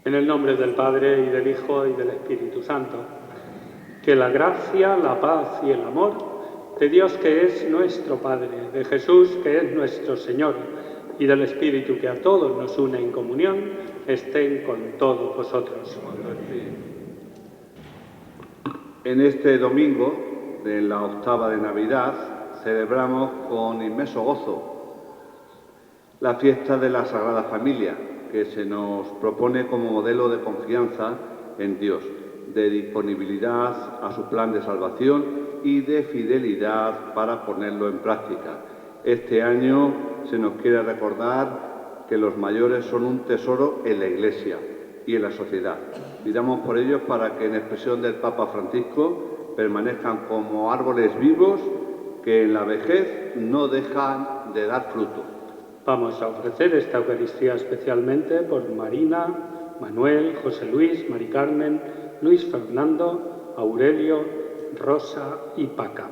En el nombre del Padre, y del Hijo, y del Espíritu Santo. Que la gracia, la paz y el amor de Dios, que es nuestro Padre, de Jesús, que es nuestro Señor, y del Espíritu, que a todos nos une en comunión, estén con todos vosotros. En este domingo, de la octava de Navidad, celebramos con inmenso gozo la fiesta de la Sagrada Familia, que se nos propone como modelo de confianza en Dios, de disponibilidad a su plan de salvación y de fidelidad para ponerlo en práctica. Este año se nos quiere recordar que los mayores son un tesoro en la Iglesia y en la sociedad. Pidamos por ellos para que, en expresión del Papa Francisco, permanezcan como árboles vivos que en la vejez no dejan de dar fruto. Vamos a ofrecer esta Eucaristía especialmente por Marina, Manuel, José Luis, Mari Carmen, Luis Fernando, Aurelio, Rosa y Paca.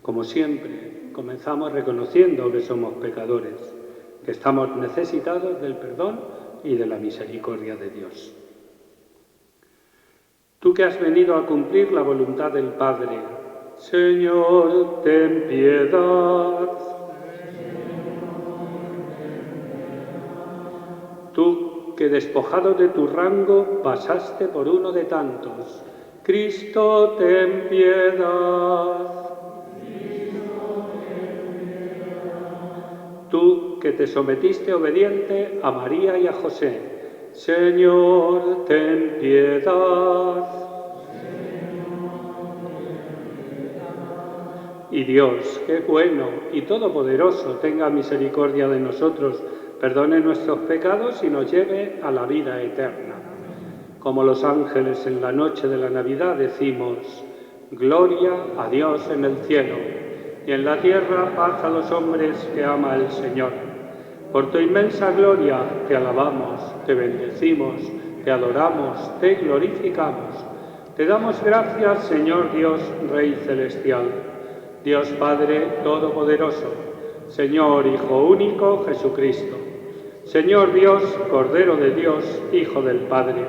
Como siempre, comenzamos reconociendo que somos pecadores, que estamos necesitados del perdón y de la misericordia de Dios. Tú que has venido a cumplir la voluntad del Padre, Señor, ten piedad. Tú que despojado de tu rango pasaste por uno de tantos, Cristo, ten piedad. Tú que te sometiste obediente a María y a José, Señor, ten piedad. Y Dios, que es bueno y todopoderoso, tenga misericordia de nosotros, perdone nuestros pecados y nos lleve a la vida eterna. Como los ángeles en la noche de la Navidad decimos: Gloria a Dios en el cielo, y en la tierra paz a los hombres que ama el Señor. Por tu inmensa gloria te alabamos, te bendecimos, te adoramos, te glorificamos. Te damos gracias, Señor Dios, Rey celestial, Dios Padre todopoderoso, Señor Hijo único, Jesucristo. Señor Dios, Cordero de Dios, Hijo del Padre,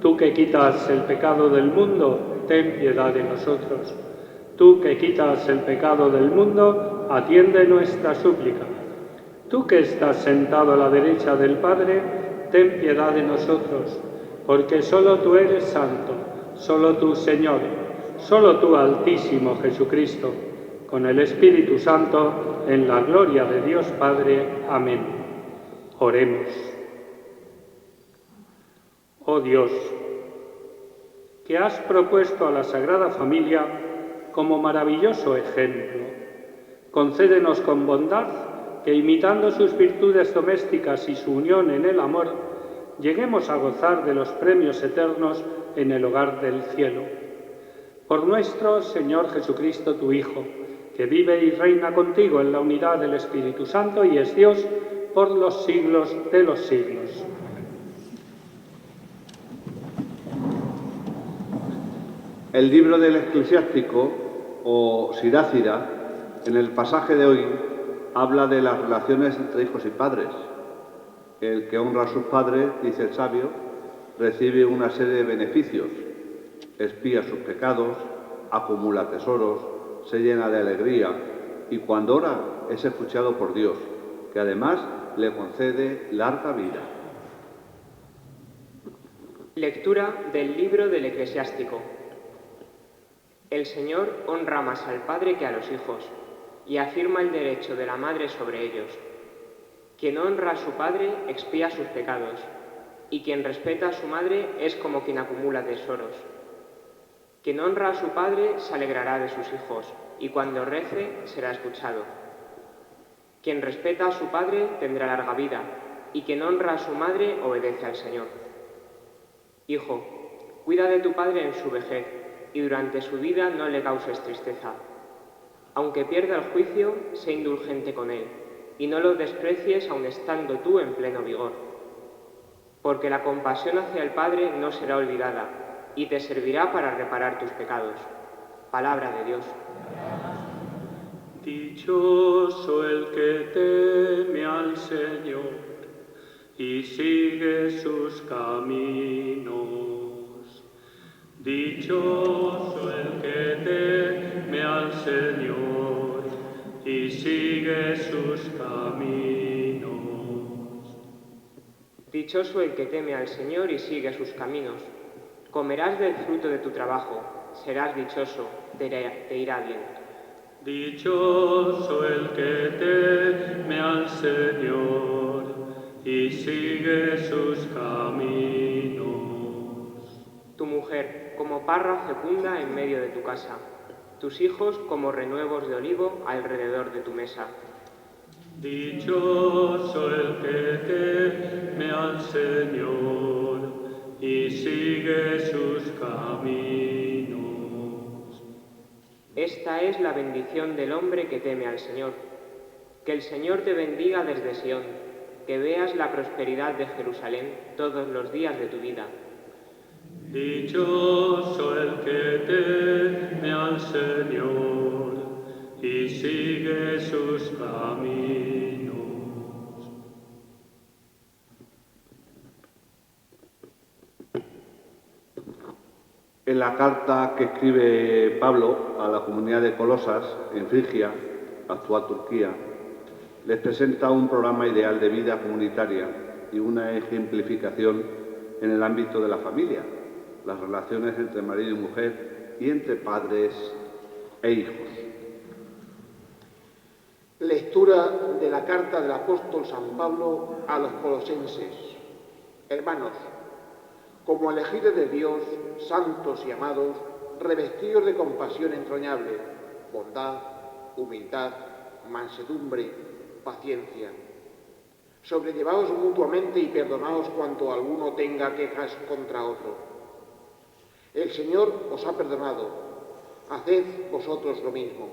tú que quitas el pecado del mundo, ten piedad de nosotros. Tú que quitas el pecado del mundo, atiende nuestra súplica. Tú que estás sentado a la derecha del Padre, ten piedad de nosotros, porque solo tú eres santo, solo tú, Señor, solo tú, Altísimo Jesucristo, con el Espíritu Santo, en la gloria de Dios Padre. Amén. Oremos. Oh Dios, que has propuesto a la Sagrada Familia como maravilloso ejemplo, concédenos con bondad que, imitando sus virtudes domésticas y su unión en el amor, lleguemos a gozar de los premios eternos en el hogar del cielo. Por nuestro Señor Jesucristo, tu Hijo, que vive y reina contigo en la unidad del Espíritu Santo y es Dios por los siglos de los siglos. El libro del Eclesiástico, o Sirácida, en el pasaje de hoy, habla de las relaciones entre hijos y padres. El que honra a sus padres, dice el sabio, recibe una serie de beneficios, expía sus pecados, acumula tesoros, se llena de alegría y cuando ora es escuchado por Dios, que además le concede larga vida. Lectura del libro del Eclesiástico. El Señor honra más al padre que a los hijos y afirma el derecho de la madre sobre ellos. Quien honra a su padre expía sus pecados, y quien respeta a su madre es como quien acumula tesoros. Quien honra a su padre se alegrará de sus hijos, y cuando rece será escuchado. Quien respeta a su padre tendrá larga vida, y quien honra a su madre obedece al Señor. Hijo, cuida de tu padre en su vejez, y durante su vida no le causes tristeza. Aunque pierda el juicio, sé indulgente con él, y no lo desprecies aun estando tú en pleno vigor. Porque la compasión hacia el Padre no será olvidada, y te servirá para reparar tus pecados. Palabra de Dios. Dichoso el que teme al Señor, y sigue sus caminos. Dichoso el que teme al Señor y sigue sus caminos. Dichoso el que teme al Señor y sigue sus caminos. Comerás del fruto de tu trabajo, serás dichoso, te irá bien. Dichoso el que teme al Señor y sigue sus caminos. Tu mujer, como parra fecunda en medio de tu casa, tus hijos como renuevos de olivo alrededor de tu mesa. Dichoso el que teme al Señor y sigue sus caminos. Esta es la bendición del hombre que teme al Señor. Que el Señor te bendiga desde Sión, que veas la prosperidad de Jerusalén todos los días de tu vida. Dichoso el que teme al Señor y sigue sus caminos. En la carta que escribe Pablo a la comunidad de Colosas, en Frigia, actual Turquía, les presenta un programa ideal de vida comunitaria y una ejemplificación en el ámbito de la familia, las relaciones entre marido y mujer y entre padres e hijos. Lectura de la carta del apóstol San Pablo a los colosenses. Hermanos, como elegidos de Dios, santos y amados, revestidos de compasión entrañable, bondad, humildad, mansedumbre, paciencia. Sobrellevaos mutuamente y perdonaos cuanto alguno tenga quejas contra otro. El Señor os ha perdonado, haced vosotros lo mismo.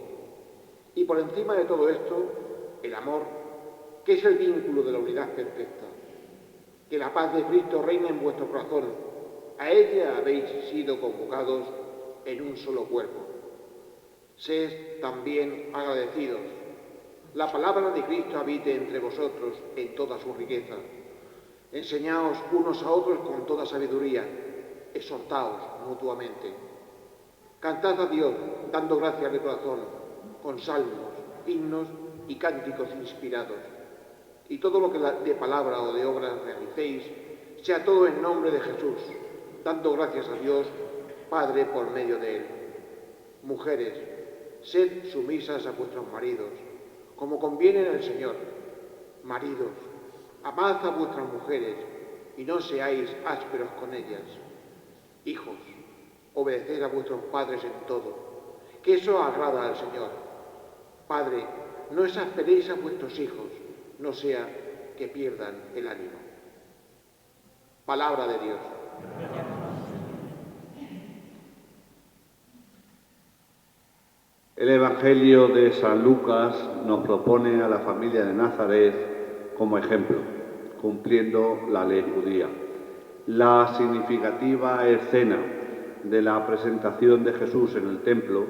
Y por encima de todo esto, el amor, que es el vínculo de la unidad perfecta. Que la paz de Cristo reine en vuestro corazón. A ella habéis sido convocados en un solo cuerpo. Sed también agradecidos. La palabra de Cristo habite entre vosotros en toda su riqueza. Enseñaos unos a otros con toda sabiduría. Exhortaos mutuamente. Cantad a Dios, dando gracias de corazón, con salmos, himnos y cánticos inspirados. Y todo lo que de palabra o de obra realicéis, sea todo en nombre de Jesús, dando gracias a Dios, Padre, por medio de Él. Mujeres, sed sumisas a vuestros maridos, como conviene en el Señor. Maridos, amad a vuestras mujeres y no seáis ásperos con ellas. Hijos, obedeced a vuestros padres en todo, que eso agrada al Señor. Padre, no exasperéis a vuestros hijos, no sea que pierdan el ánimo. Palabra de Dios. El Evangelio de San Lucas nos propone a la familia de Nazaret como ejemplo, cumpliendo la ley judía. La significativa escena de la presentación de Jesús en el templo,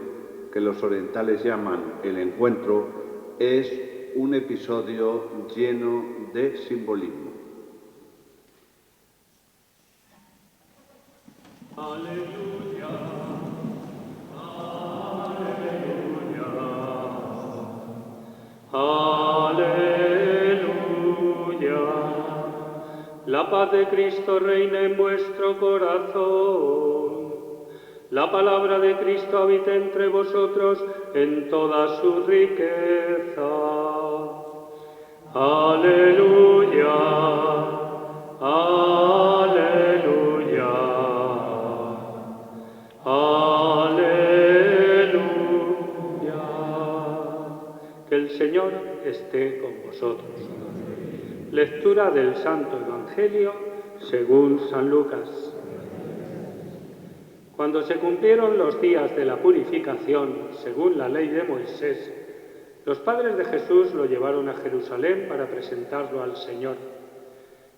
que los orientales llaman el encuentro, es un episodio lleno de simbolismo. Aleluya, aleluya, aleluya. La paz de Cristo reina en vuestro corazón. La palabra de Cristo habita entre vosotros en toda su riqueza. Aleluya, aleluya, aleluya. Que el Señor esté con vosotros. Lectura del Santo Evangelio según San Lucas. Cuando se cumplieron los días de la purificación, según la ley de Moisés, los padres de Jesús lo llevaron a Jerusalén para presentarlo al Señor.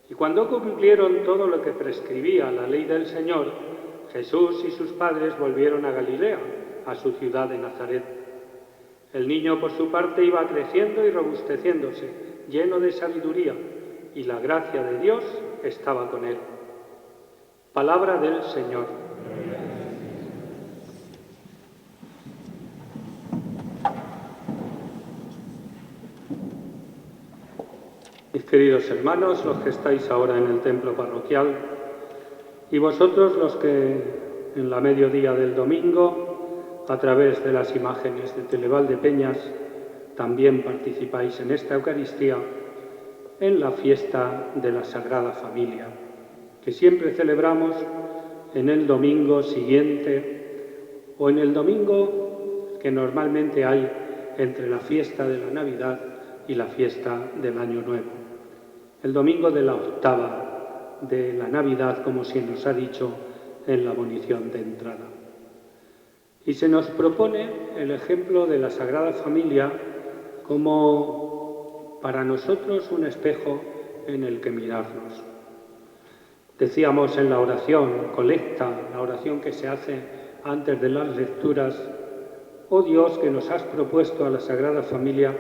Y cuando cumplieron todo lo que prescribía la ley del Señor, Jesús y sus padres volvieron a Galilea, a su ciudad de Nazaret. El niño, por su parte, iba creciendo y robusteciéndose, lleno de sabiduría, y la gracia de Dios estaba con él. Palabra del Señor. Mis queridos hermanos, los que estáis ahora en el templo parroquial, y vosotros los que en la mediodía del domingo, a través de las imágenes de Televaldepeñas, también participáis en esta Eucaristía, en la fiesta de la Sagrada Familia, que siempre celebramos en el domingo siguiente o en el domingo que normalmente hay entre la fiesta de la Navidad y la fiesta del Año Nuevo. El domingo de la octava de la Navidad, como se nos ha dicho en la abonición de entrada. Y se nos propone el ejemplo de la Sagrada Familia como para nosotros un espejo en el que mirarnos. Decíamos en la oración colecta, la oración que se hace antes de las lecturas: oh Dios, que nos has propuesto a la Sagrada Familia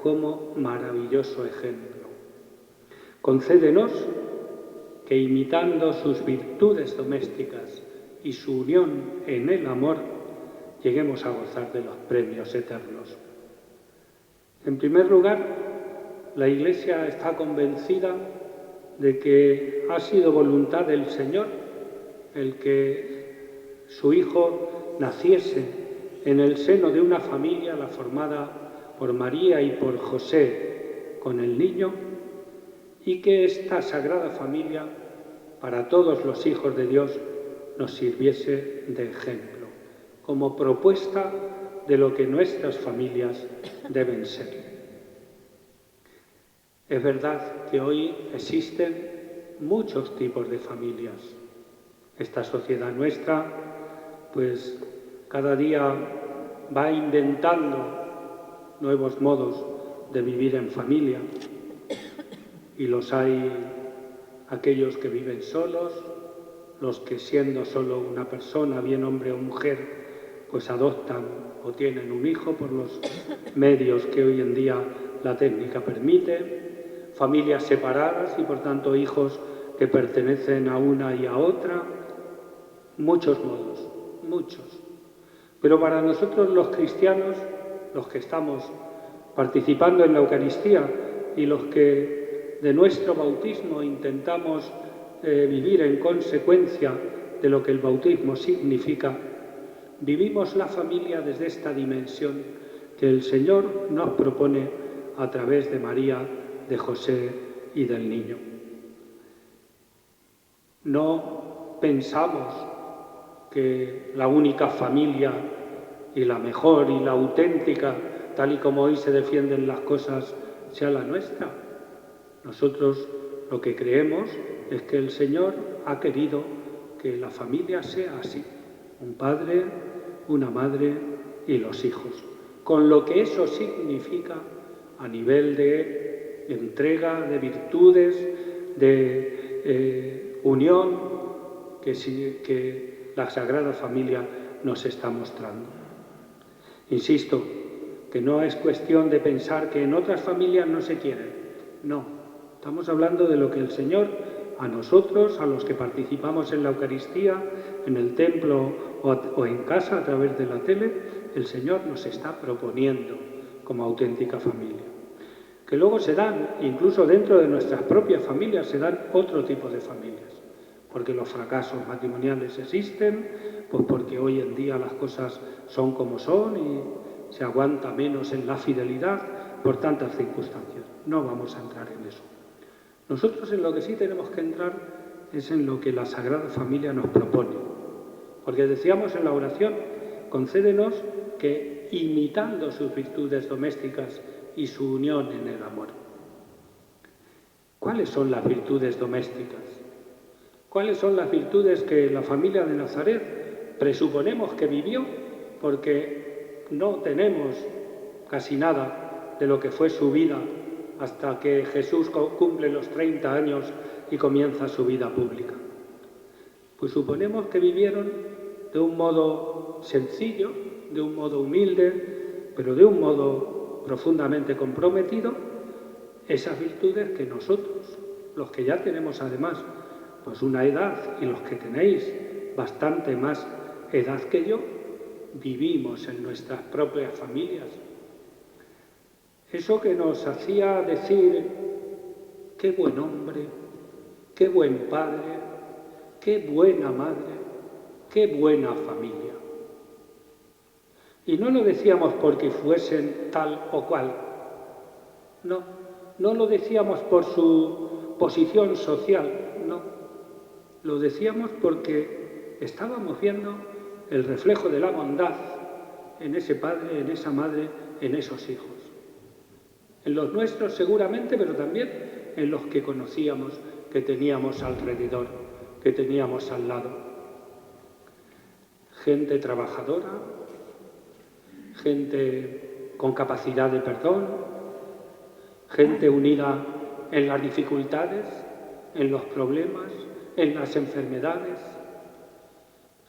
como maravilloso ejemplo. Concédenos que, imitando sus virtudes domésticas y su unión en el amor, lleguemos a gozar de los premios eternos. En primer lugar, la Iglesia está convencida de que ha sido voluntad del Señor el que su Hijo naciese en el seno de una familia, la formada por María y por José con el niño, y que esta Sagrada Familia, para todos los hijos de Dios, nos sirviese de ejemplo, como propuesta de lo que nuestras familias deben ser. Es verdad que hoy existen muchos tipos de familias. Esta sociedad nuestra, pues cada día va inventando nuevos modos de vivir en familia, y los hay aquellos que viven solos, los que siendo solo una persona, bien hombre o mujer, pues adoptan o tienen un hijo por los medios que hoy en día la técnica permite, familias separadas y por tanto hijos que pertenecen a una y a otra, muchos modos, muchos. Pero para nosotros los cristianos, los que estamos participando en la Eucaristía y los que de nuestro bautismo intentamos vivir en consecuencia de lo que el bautismo significa, vivimos la familia desde esta dimensión que el Señor nos propone a través de María, de José y del niño. No pensamos que la única familia y la mejor y la auténtica, tal y como hoy se defienden las cosas, sea la nuestra. Nosotros lo que creemos es que el Señor ha querido que la familia sea así: un padre, una madre y los hijos, con lo que eso significa a nivel de entrega, de virtudes, de unión que la Sagrada Familia nos está mostrando. Insisto, que no es cuestión de pensar que en otras familias no se quieren, no. Estamos hablando de lo que el Señor a nosotros, a los que participamos en la Eucaristía, en el templo o en casa a través de la tele, el Señor nos está proponiendo como auténtica familia. Que luego se dan, incluso dentro de nuestras propias familias, se dan otro tipo de familias. Porque los fracasos matrimoniales existen, pues porque hoy en día las cosas son como son y se aguanta menos en la fidelidad por tantas circunstancias. No vamos a entrar en eso. Nosotros en lo que sí tenemos que entrar es en lo que la Sagrada Familia nos propone. Porque decíamos en la oración: concédenos que, imitando sus virtudes domésticas y su unión en el amor. ¿Cuáles son las virtudes domésticas? ¿Cuáles son las virtudes que la familia de Nazaret presuponemos que vivió? Porque no tenemos casi nada de lo que fue su vida hasta que Jesús cumple los 30 años y comienza su vida pública. Pues suponemos que vivieron de un modo sencillo, de un modo humilde, pero de un modo profundamente comprometido, esas virtudes que nosotros, los que ya tenemos además pues una edad y los que tenéis bastante más edad que yo, vivimos en nuestras propias familias. Eso que nos hacía decir, qué buen hombre, qué buen padre, qué buena madre, qué buena familia. Y no lo decíamos porque fuesen tal o cual, no lo decíamos por su posición social, no. Lo decíamos porque estábamos viendo el reflejo de la bondad en ese padre, en esa madre, en esos hijos. En los nuestros seguramente, pero también en los que conocíamos, que teníamos alrededor, que teníamos al lado. Gente trabajadora, gente con capacidad de perdón, gente unida en las dificultades, en los problemas, en las enfermedades,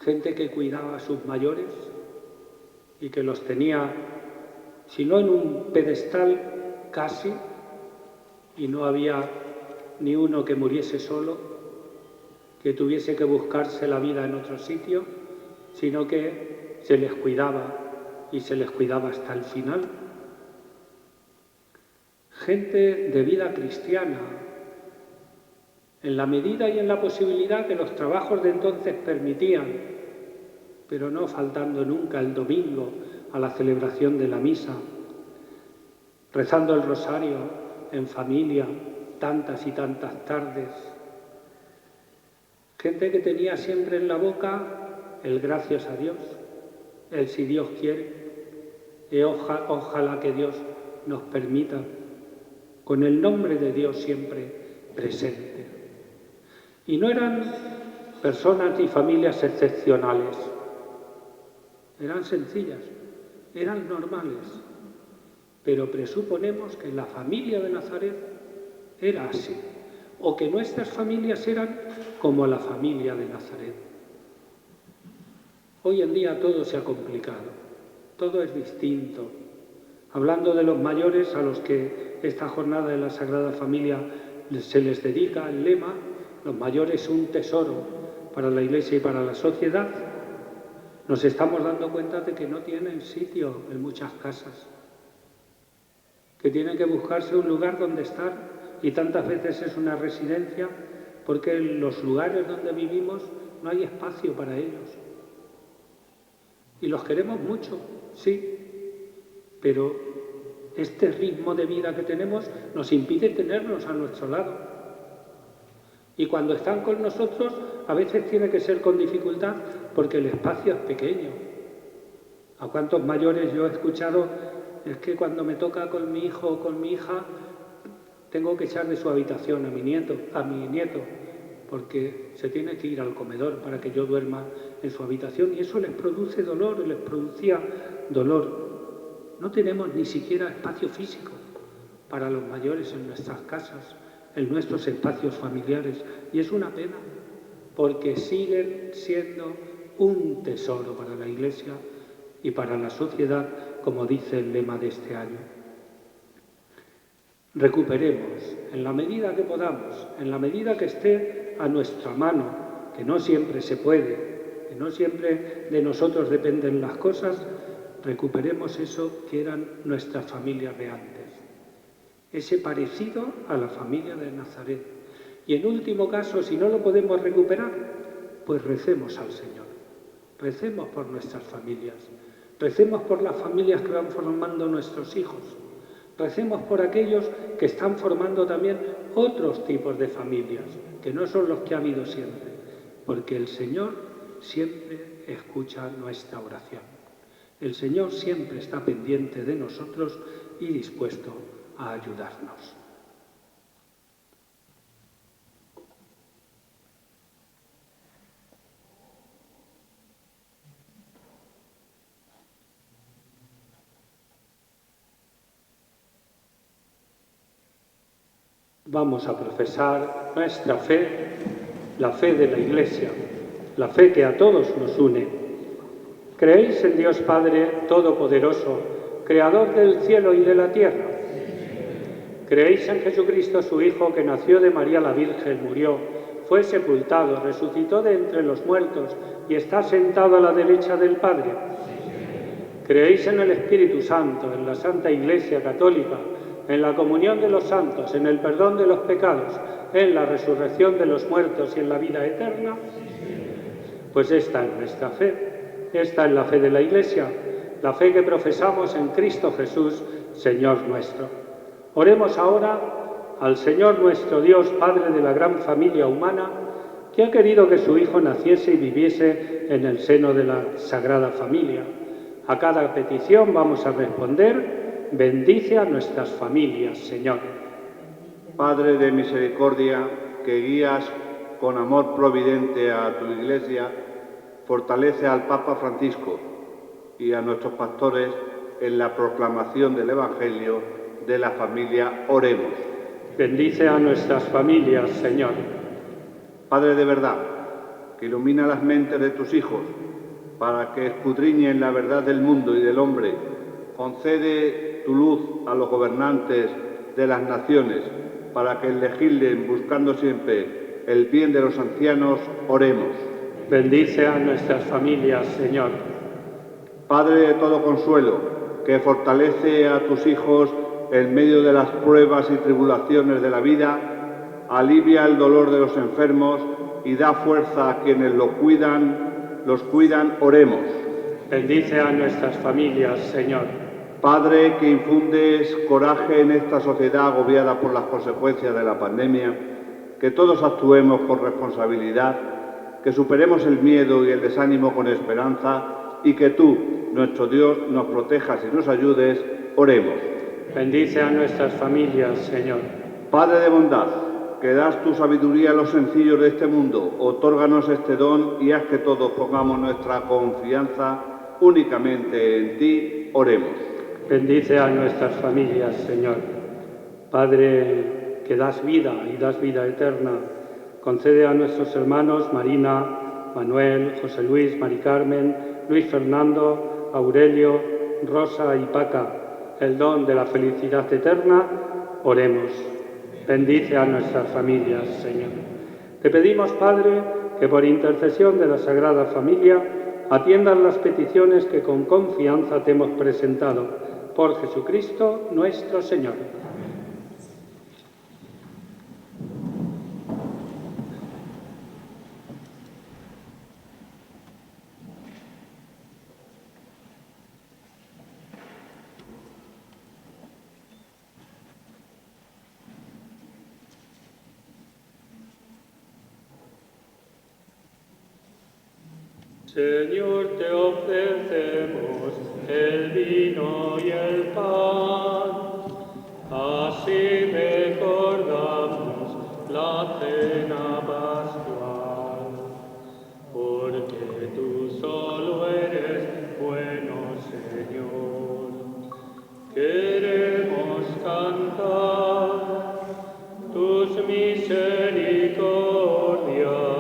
gente que cuidaba a sus mayores y que los tenía, si no en un pedestal, casi, y no había ni uno que muriese solo, que tuviese que buscarse la vida en otro sitio, sino que se les cuidaba y se les cuidaba hasta el final. Gente de vida cristiana, en la medida y en la posibilidad que los trabajos de entonces permitían, pero no faltando nunca el domingo a la celebración de la misa, rezando el rosario en familia tantas y tantas tardes. Gente que tenía siempre en la boca el gracias a Dios, el si Dios quiere, y ojalá que Dios nos permita, con el nombre de Dios siempre presente. Y no eran personas ni familias excepcionales, eran sencillas, eran normales, pero presuponemos que la familia de Nazaret era así, o que nuestras familias eran como la familia de Nazaret. Hoy en día todo se ha complicado, todo es distinto. Hablando de los mayores a los que esta jornada de la Sagrada Familia se les dedica el lema, los mayores un tesoro para la Iglesia y para la sociedad, nos estamos dando cuenta de que no tienen sitio en muchas casas, que tienen que buscarse un lugar donde estar y tantas veces es una residencia porque en los lugares donde vivimos no hay espacio para ellos. Y los queremos mucho, sí, pero este ritmo de vida que tenemos nos impide tenerlos a nuestro lado. Y cuando están con nosotros, a veces tiene que ser con dificultad porque el espacio es pequeño. ¿A cuántos mayores yo he escuchado? Es que cuando me toca con mi hijo o con mi hija, tengo que echar de su habitación a mi nieto, porque se tiene que ir al comedor para que yo duerma en su habitación y eso les produce dolor, les producía dolor. No tenemos ni siquiera espacio físico para los mayores en nuestras casas, en nuestros espacios familiares, y es una pena, porque siguen siendo un tesoro para la Iglesia y para la sociedad, como dice el lema de este año. Recuperemos, en la medida que podamos, en la medida que esté a nuestra mano, que no siempre se puede, que no siempre de nosotros dependen las cosas, recuperemos eso que eran nuestras familias de antes. Ese parecido a la familia de Nazaret. Y en último caso, si no lo podemos recuperar, pues recemos al Señor. Recemos por nuestras familias. Recemos por las familias que van formando nuestros hijos. Recemos por aquellos que están formando también otros tipos de familias, que no son los que ha habido siempre, porque el Señor siempre escucha nuestra oración. El Señor siempre está pendiente de nosotros y dispuesto a ayudarnos. Vamos a profesar nuestra fe, la fe de la Iglesia, la fe que a todos nos une. ¿Creéis en Dios Padre Todopoderoso, Creador del cielo y de la tierra? Creéis en Jesucristo, su Hijo, que nació de María la Virgen, murió, fue sepultado, resucitó de entre los muertos y está sentado a la derecha del Padre. Creéis en el Espíritu Santo, en la Santa Iglesia Católica, en la comunión de los santos, en el perdón de los pecados, en la resurrección de los muertos y en la vida eterna. Pues esta es nuestra fe, esta es la fe de la Iglesia, la fe que profesamos en Cristo Jesús, Señor nuestro. Oremos ahora al Señor nuestro Dios, Padre de la gran familia humana, que ha querido que su Hijo naciese y viviese en el seno de la Sagrada Familia. A cada petición vamos a responder: bendice a nuestras familias, Señor. Padre de misericordia, que guías con amor providente a tu Iglesia, fortalece al Papa Francisco y a nuestros pastores en la proclamación del Evangelio de la familia. Oremos. Bendice a nuestras familias, Señor. Padre de verdad, que ilumina las mentes de tus hijos para que escudriñen la verdad del mundo y del hombre, concede tu luz a los gobernantes de las naciones para que legislen buscando siempre el bien de los ancianos. Oremos. Bendice a nuestras familias, Señor. Padre de todo consuelo, que fortalece a tus hijos en medio de las pruebas y tribulaciones de la vida, alivia el dolor de los enfermos y da fuerza a quienes los cuidan, oremos. Bendice a nuestras familias, Señor. Padre, que infundes coraje en esta sociedad agobiada por las consecuencias de la pandemia, que todos actuemos con responsabilidad, que superemos el miedo y el desánimo con esperanza y que tú, nuestro Dios, nos protejas y nos ayudes, oremos. Bendice a nuestras familias, Señor. Padre de bondad, que das tu sabiduría a los sencillos de este mundo, otórganos este don y haz que todos pongamos nuestra confianza únicamente en ti. Oremos. Bendice a nuestras familias, Señor. Padre, que das vida y das vida eterna, concede a nuestros hermanos Marina, Manuel, José Luis, Mari Carmen, Luis Fernando, Aurelio, Rosa y Paca el don de la felicidad eterna. Oremos. Bendice a nuestras familias, Señor. Te pedimos, Padre, que por intercesión de la Sagrada Familia atiendas las peticiones que con confianza te hemos presentado. Por Jesucristo nuestro Señor. Señor, te ofrecemos el vino y el pan, así recordamos la cena pascual, porque tú solo eres bueno, Señor. Queremos cantar tus misericordias.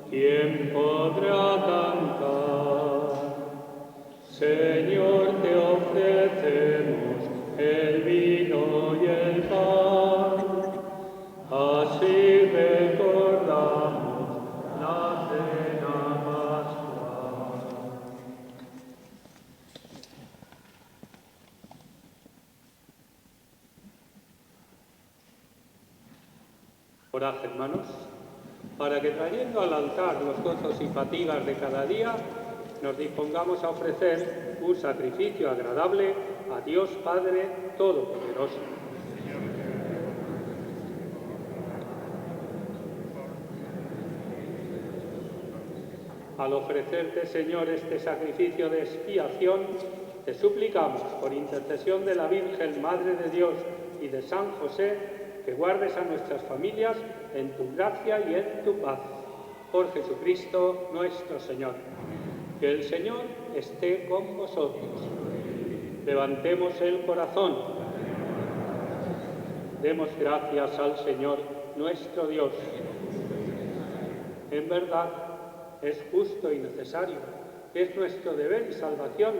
¿Quién podrá cantar? Señor, te ofrecemos el vino y el pan, así recordamos la cena pascual. Orad, hermanos, para que trayendo al altar los gozos y fatigas de cada día, nos dispongamos a ofrecer un sacrificio agradable a Dios Padre Todopoderoso. Al ofrecerte, Señor, este sacrificio de expiación, te suplicamos, por intercesión de la Virgen Madre de Dios y de San José, que guardes a nuestras familias en tu gracia y en tu paz. Por Jesucristo nuestro Señor. Que el Señor esté con vosotros. Levantemos el corazón. Demos gracias al Señor nuestro Dios. En verdad, es justo y necesario, es nuestro deber y salvación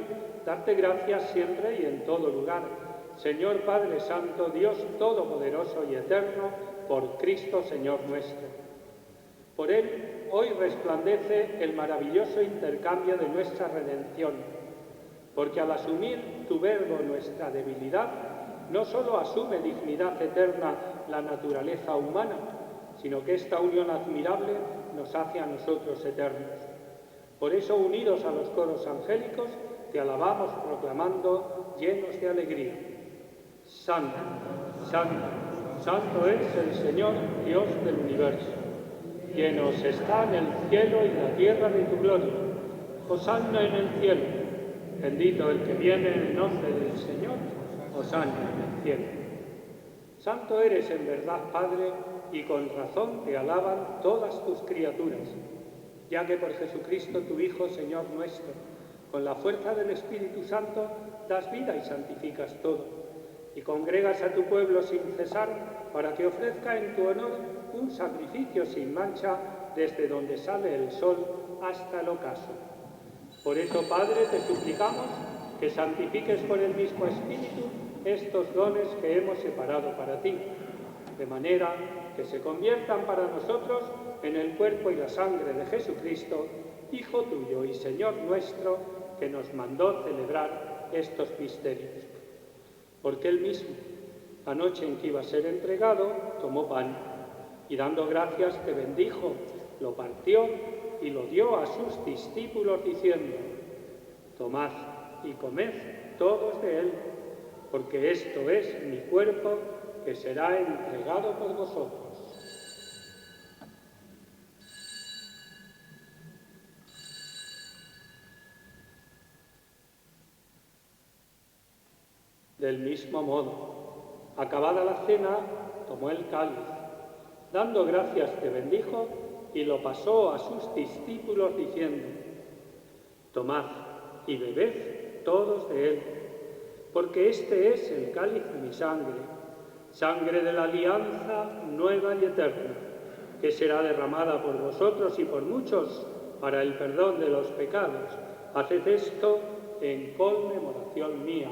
darte gracias siempre y en todo lugar, Señor Padre Santo, Dios Todopoderoso y Eterno, por Cristo Señor nuestro. Por Él hoy resplandece el maravilloso intercambio de nuestra redención, porque al asumir tu Verbo nuestra debilidad, no sólo asume dignidad eterna la naturaleza humana, sino que esta unión admirable nos hace a nosotros eternos. Por eso, unidos a los coros angélicos, te alabamos proclamando llenos de alegría. Santo, santo, santo es el Señor Dios del universo. Llenos están el cielo y la tierra de tu gloria. Hosanna en el cielo. Bendito el que viene en nombre del Señor. Hosanna en el cielo. Santo eres en verdad, Padre, y con razón te alaban todas tus criaturas, ya que por Jesucristo tu Hijo, Señor nuestro, con la fuerza del Espíritu Santo, das vida y santificas todo, y congregas a tu pueblo sin cesar para que ofrezca en tu honor un sacrificio sin mancha desde donde sale el sol hasta el ocaso. Por eso, Padre, te suplicamos que santifiques por el mismo Espíritu estos dones que hemos separado para ti, de manera que se conviertan para nosotros en el cuerpo y la sangre de Jesucristo, Hijo tuyo y Señor nuestro, que nos mandó celebrar estos misterios. Porque Él mismo, la noche en que iba a ser entregado, tomó pan y dando gracias te bendijo, lo partió y lo dio a sus discípulos diciendo: tomad y comed todos de él, porque esto es mi cuerpo que será entregado por vosotros. Del mismo modo, acabada la cena, tomó el cáliz, dando gracias te bendijo y lo pasó a sus discípulos diciendo: tomad y bebed todos de él, porque este es el cáliz de mi sangre, sangre de la alianza nueva y eterna, que será derramada por vosotros y por muchos para el perdón de los pecados. Haced esto en conmemoración mía.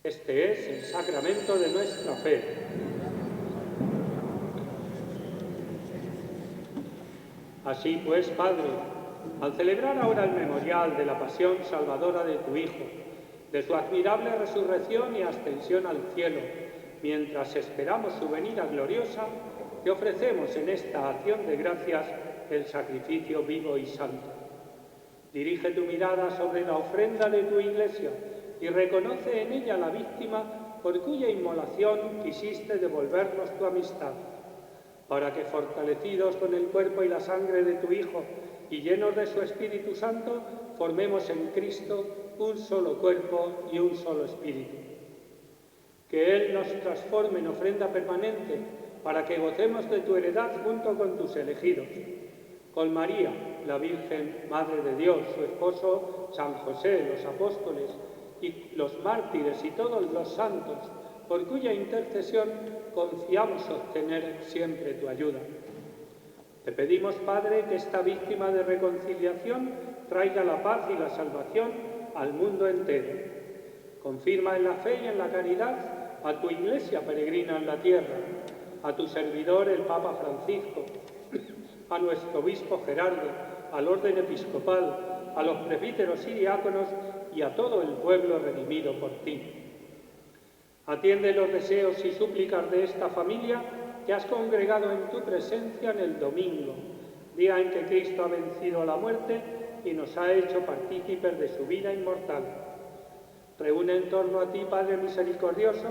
Este es el sacramento de nuestra fe. Así pues, Padre, al celebrar ahora el memorial de la pasión salvadora de tu Hijo, de su admirable resurrección y ascensión al cielo, mientras esperamos su venida gloriosa, te ofrecemos en esta acción de gracias el sacrificio vivo y santo. Dirige tu mirada sobre la ofrenda de tu Iglesia y reconoce en ella la víctima por cuya inmolación quisiste devolvernos tu amistad, para que, fortalecidos con el cuerpo y la sangre de tu Hijo y llenos de su Espíritu Santo, formemos en Cristo un solo cuerpo y un solo espíritu. Que Él nos transforme en ofrenda permanente para que gocemos de tu heredad junto con tus elegidos, con María, la Virgen, Madre de Dios, su esposo, San José, los apóstoles, y los mártires y todos los santos, por cuya intercesión confiamos obtener siempre tu ayuda. Te pedimos, Padre, que esta víctima de reconciliación traiga la paz y la salvación al mundo entero. Confirma en la fe y en la caridad a tu Iglesia peregrina en la tierra, a tu servidor el Papa Francisco, a nuestro obispo Gerardo, al orden episcopal, a los presbíteros y diáconos y a todo el pueblo redimido por ti. Atiende los deseos y súplicas de esta familia que has congregado en tu presencia en el domingo, día en que Cristo ha vencido a la muerte y nos ha hecho partícipes de su vida inmortal. Reúne en torno a ti, Padre misericordioso,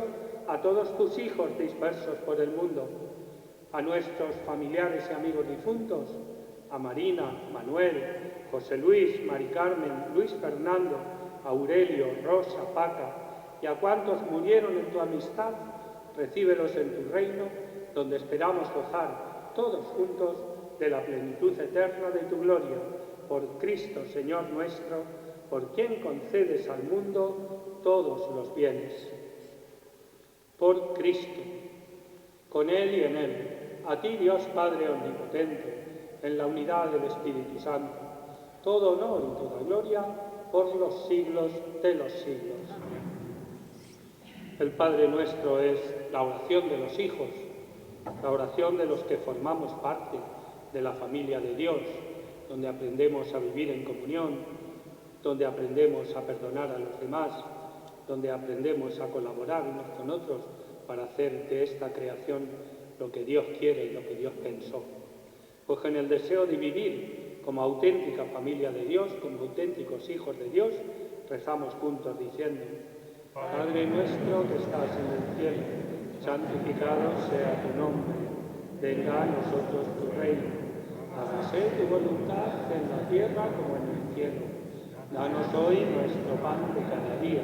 a todos tus hijos dispersos por el mundo, a nuestros familiares y amigos difuntos, a Marina, Manuel, José Luis, Mari Carmen, Luis Fernando, Aurelio, Rosa, Paca, y a cuantos murieron en tu amistad, recíbelos en tu reino, donde esperamos gozar todos juntos de la plenitud eterna de tu gloria, por Cristo, Señor nuestro, por quien concedes al mundo todos los bienes. Por Cristo, con Él y en Él, a ti Dios Padre Omnipotente, en la unidad del Espíritu Santo, todo honor y toda gloria por los siglos de los siglos. El Padre Nuestro es la oración de los hijos, la oración de los que formamos parte de la familia de Dios, donde aprendemos a vivir en comunión, donde aprendemos a perdonar a los demás, donde aprendemos a colaborar unos con otros para hacer de esta creación lo que Dios quiere y lo que Dios pensó. Pues en el deseo de vivir como auténtica familia de Dios, como auténticos hijos de Dios, rezamos juntos diciendo: Padre nuestro que estás en el cielo, santificado sea tu nombre, venga a nosotros tu reino, hágase tu voluntad en la tierra como en el cielo. Danos hoy nuestro pan de cada día,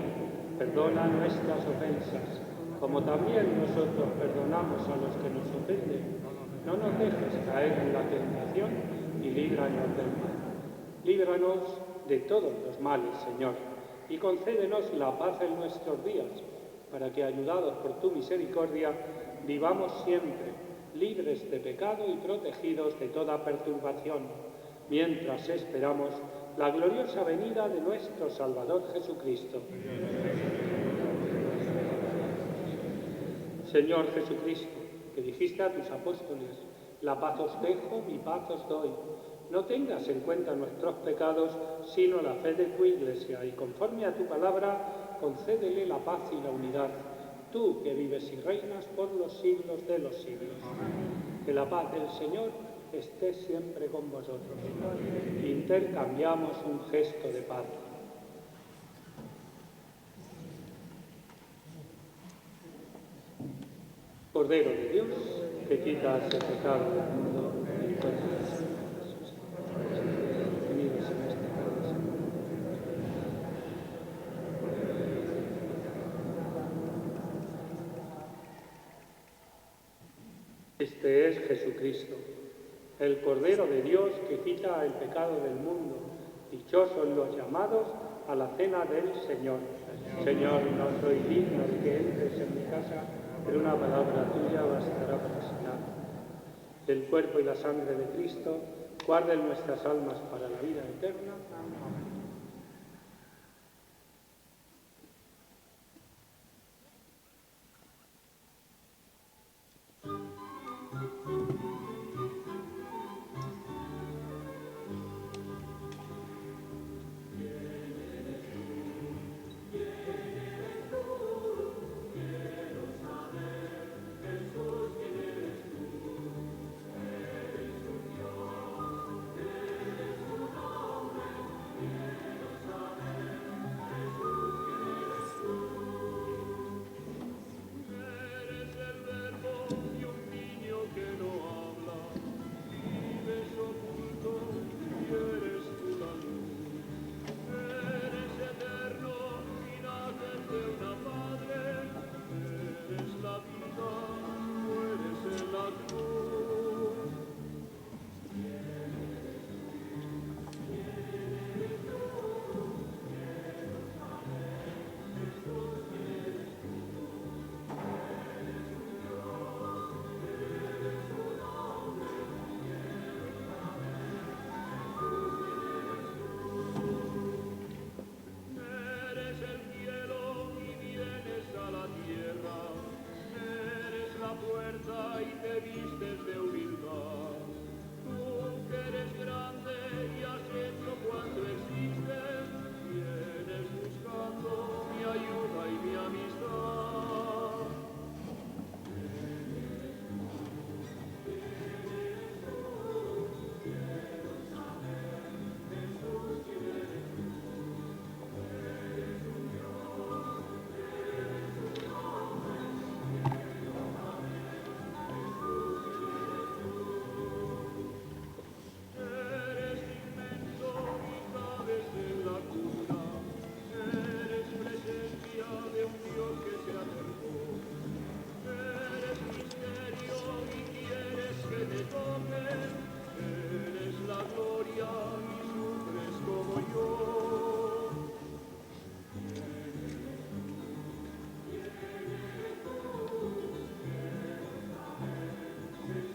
perdona nuestras ofensas, como también nosotros perdonamos a los que nos ofenden. No nos dejes caer en la tentación y líbranos del mal. Líbranos de todos los males, Señor, y concédenos la paz en nuestros días, para que, ayudados por tu misericordia, vivamos siempre libres de pecado y protegidos de toda perturbación, mientras esperamos la gloriosa venida de nuestro Salvador Jesucristo. Señor Jesucristo, que dijiste a tus apóstoles: la paz os dejo, mi paz os doy. No tengas en cuenta nuestros pecados, sino la fe de tu Iglesia, y conforme a tu palabra, concédele la paz y la unidad, tú que vives y reinas por los siglos de los siglos. Que la paz del Señor esté siempre con vosotros. Intercambiamos un gesto de paz. Cordero de Dios, que quitas el pecado del mundo, unidos en este causa. Este es Jesucristo, el Cordero de Dios que quita el pecado del mundo. Dichosos los llamados a la cena del Señor. Señor, no soy digno de que entres en mi casa, pero una palabra tuya bastará para sanar. El cuerpo y la sangre de Cristo guarden nuestras almas para la vida eterna. Amén.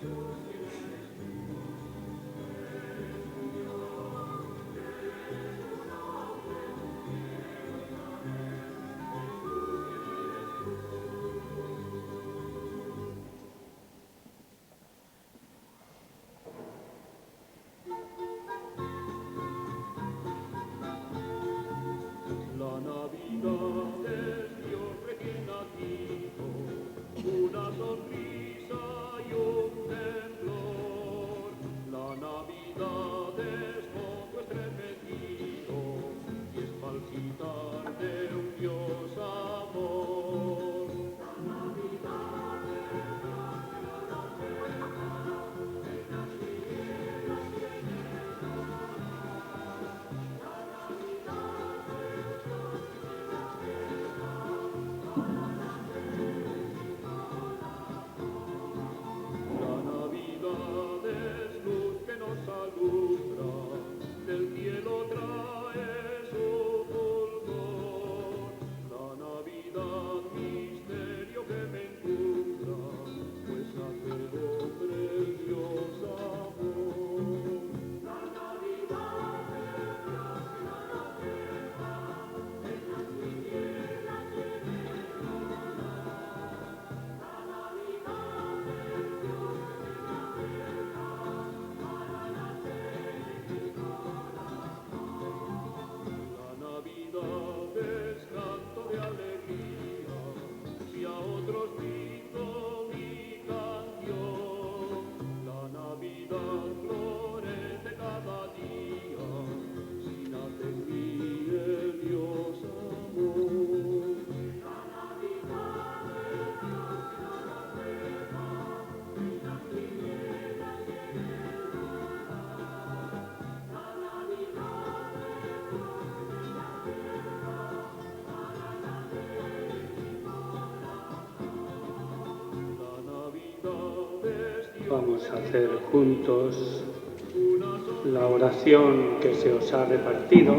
Jesús. Vamos a hacer juntos la oración que se os ha repartido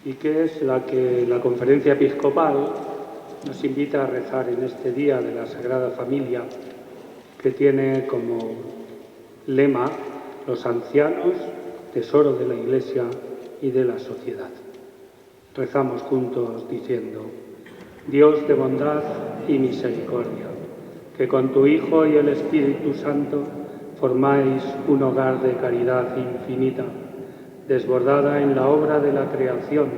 y que es la que la Conferencia Episcopal nos invita a rezar en este día de la Sagrada Familia, que tiene como lema los ancianos, tesoro de la Iglesia y de la sociedad. Rezamos juntos diciendo: Dios de bondad y misericordia, que con tu Hijo y el Espíritu Santo formáis un hogar de caridad infinita, desbordada en la obra de la creación,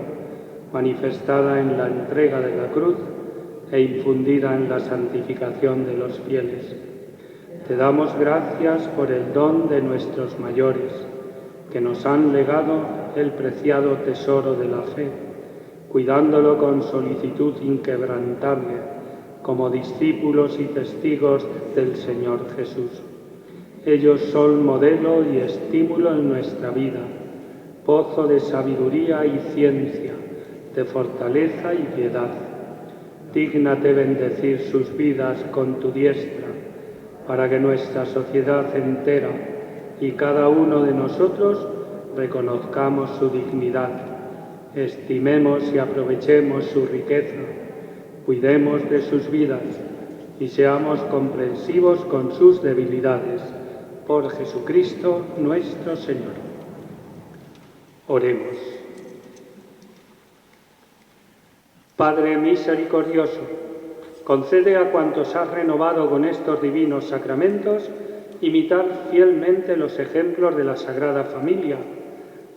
manifestada en la entrega de la cruz e infundida en la santificación de los fieles. Te damos gracias por el don de nuestros mayores, que nos han legado el preciado tesoro de la fe, cuidándolo con solicitud inquebrantable, como discípulos y testigos del Señor Jesús. Ellos son modelo y estímulo en nuestra vida, pozo de sabiduría y ciencia, de fortaleza y piedad. Dígnate bendecir sus vidas con tu diestra, para que nuestra sociedad entera y cada uno de nosotros reconozcamos su dignidad, estimemos y aprovechemos su riqueza, cuidemos de sus vidas y seamos comprensivos con sus debilidades. Por Jesucristo nuestro Señor. Oremos. Padre misericordioso, concede a cuantos has renovado con estos divinos sacramentos imitar fielmente los ejemplos de la Sagrada Familia,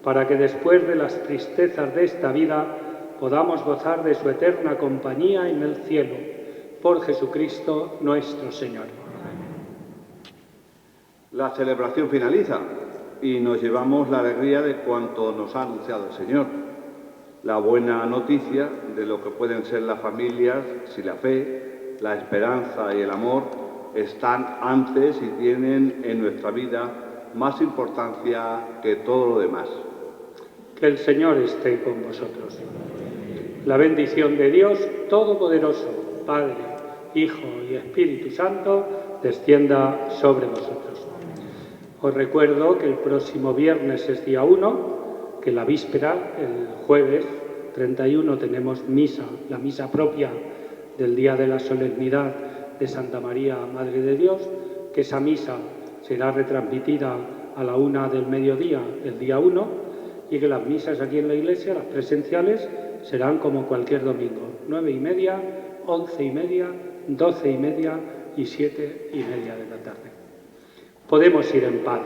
para que después de las tristezas de esta vida podamos gozar de su eterna compañía en el cielo. Por Jesucristo nuestro Señor. La celebración finaliza y nos llevamos la alegría de cuanto nos ha anunciado el Señor. La buena noticia de lo que pueden ser las familias si la fe, la esperanza y el amor están antes y tienen en nuestra vida más importancia que todo lo demás. Que el Señor esté con vosotros. La bendición de Dios Todopoderoso, Padre, Hijo y Espíritu Santo, descienda sobre vosotros. Os recuerdo que el próximo viernes es día 1, que la víspera, el jueves 31, tenemos misa, la misa propia del día de la solemnidad de Santa María, Madre de Dios, que esa misa será retransmitida a la 1 del mediodía el día 1 y que las misas aquí en la iglesia, las presenciales, serán como cualquier domingo, 9:30, 11:30, 12:30 y 7:30 de la tarde. Podemos ir en paz.